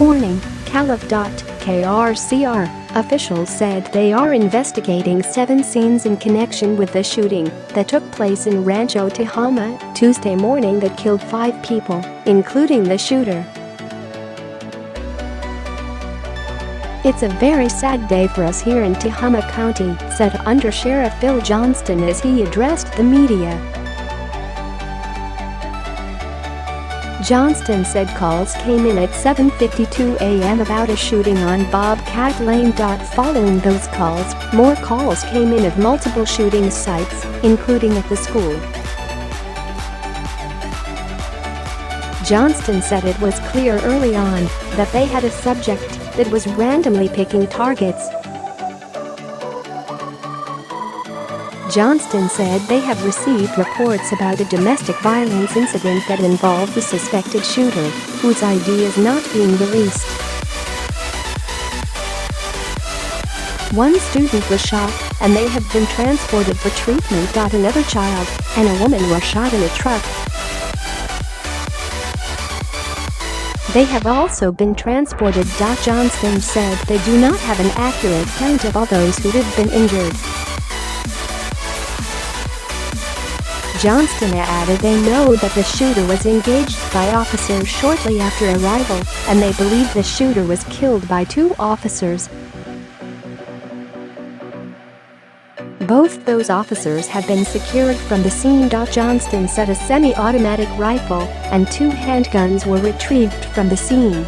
Corning, Calif.KRCR, officials said they are investigating 7 scenes in connection with the shooting that took place in Rancho Tehama Tuesday morning that killed 5 people, including the shooter. "It's a very sad day for us here in Tehama County," said Under Sheriff Phil Johnston as he addressed the media. Johnston said calls came in at 7:52 a.m. about a shooting on Bobcat Lane. Following those calls, more calls came in of multiple shooting sites, including at the school. Johnston said it was clear early on that they had a subject that was randomly picking targets. Johnston said they have received reports about a domestic violence incident that involved the suspected shooter, whose ID is not being released. One student was shot, and they have been transported for treatment. Another child and a woman were shot in a truck. They have also been transported. Johnston said they do not have an accurate count of all those who have been injured. Johnston added they know that the shooter was engaged by officers shortly after arrival, and they believe the shooter was killed by 2 officers. Both those officers have been secured from the scene. Johnston said a semi-automatic rifle and 2 handguns were retrieved from the scene.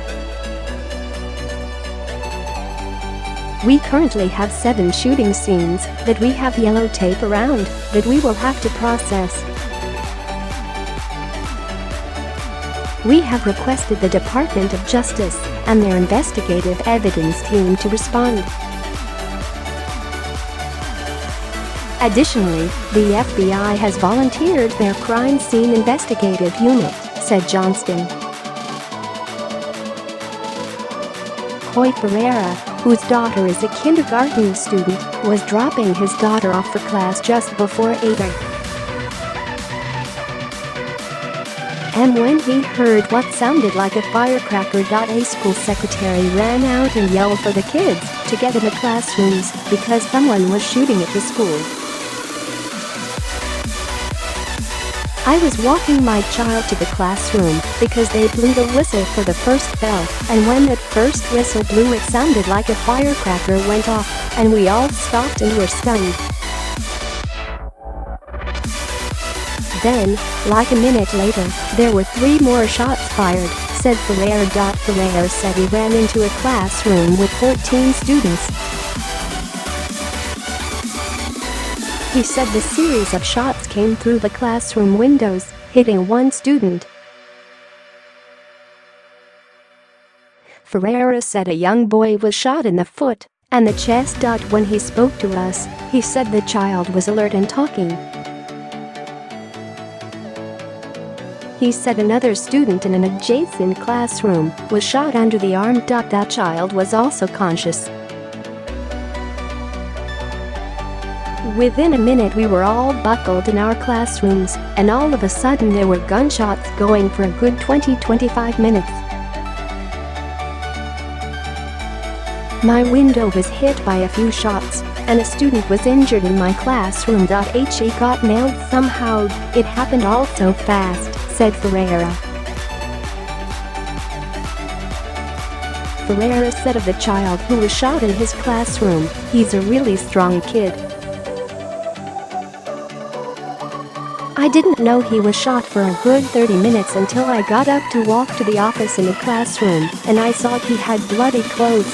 "We currently have 7 shooting scenes that we have yellow tape around that we will have to process. We have requested the Department of Justice and their investigative evidence team to respond." Additionally, the FBI has volunteered their crime scene investigative unit, said Johnston. Hoy Ferreira, whose daughter is a kindergarten student, was dropping his daughter off for class just before 8 a.m. And when he heard what sounded like a firecracker, a school secretary ran out and yelled for the kids to get in the classrooms because someone was shooting at the school. "I was walking my child to the classroom because they blew the whistle for the first bell, and when that first whistle blew it sounded like a firecracker went off, and we all stopped and were stunned. Then, like a minute later, there were 3 more shots fired," said Ferreira. Ferreira said he ran into a classroom with 14 students. He said the series of shots came through the classroom windows, hitting 1 student. Ferreira said a young boy was shot in the foot and the chest. When he spoke to us, he said the child was alert and talking. He said another student in an adjacent classroom was shot under the arm. That child was also conscious. "Within a minute we were all buckled in our classrooms, and all of a sudden there were gunshots going for a good 20-25 minutes. My window was hit by a few shots, and a student was injured in my classroom. He got nailed somehow. It happened all so fast," said Ferreira. Ferreira said of the child who was shot in his classroom, "He's a really strong kid. I didn't know he was shot for a good 30 minutes until I got up to walk to the office in the classroom, and I saw he had bloody clothes.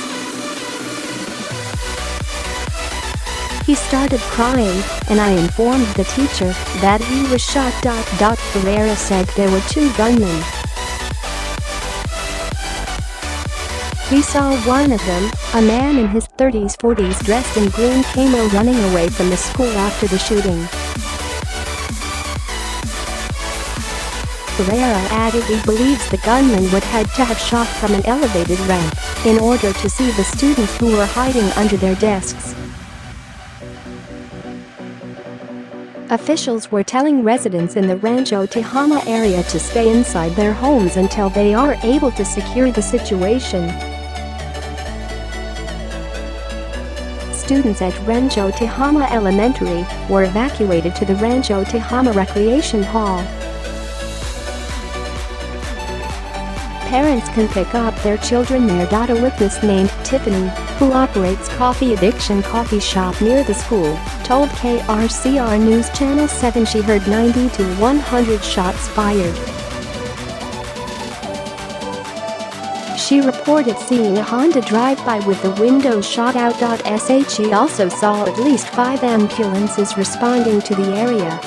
He started crying, and I informed the teacher that he was shot." Ferreira said there were 2 gunmen. "We saw one of them, a man in his 30s-40s dressed in green camo, running away from the school after the shooting." Ferreira added he believes the gunman would had to have shot from an elevated ramp in order to see the students who were hiding under their desks. Officials were telling residents in the Rancho Tehama area to stay inside their homes until they are able to secure the situation. Students at Rancho Tehama Elementary were evacuated to the Rancho Tehama Recreation Hall. Parents can pick up their children there. A witness named Tiffany, who operates Coffee Addiction Coffee Shop near the school, told KRCR News Channel 7 she heard 90 to 100 shots fired. She reported seeing a Honda drive by with the windows shot out. She also saw at least 5 ambulances responding to the area.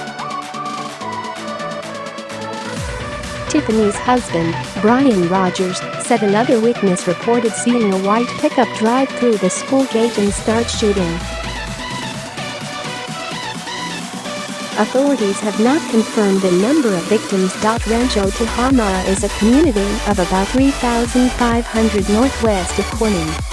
Tiffany's husband, Brian Rogers, said another witness reported seeing a white pickup drive through the school gate and start shooting. Authorities have not confirmed the number of victims. Rancho Tehama is a community of about 3,500 northwest of Corning.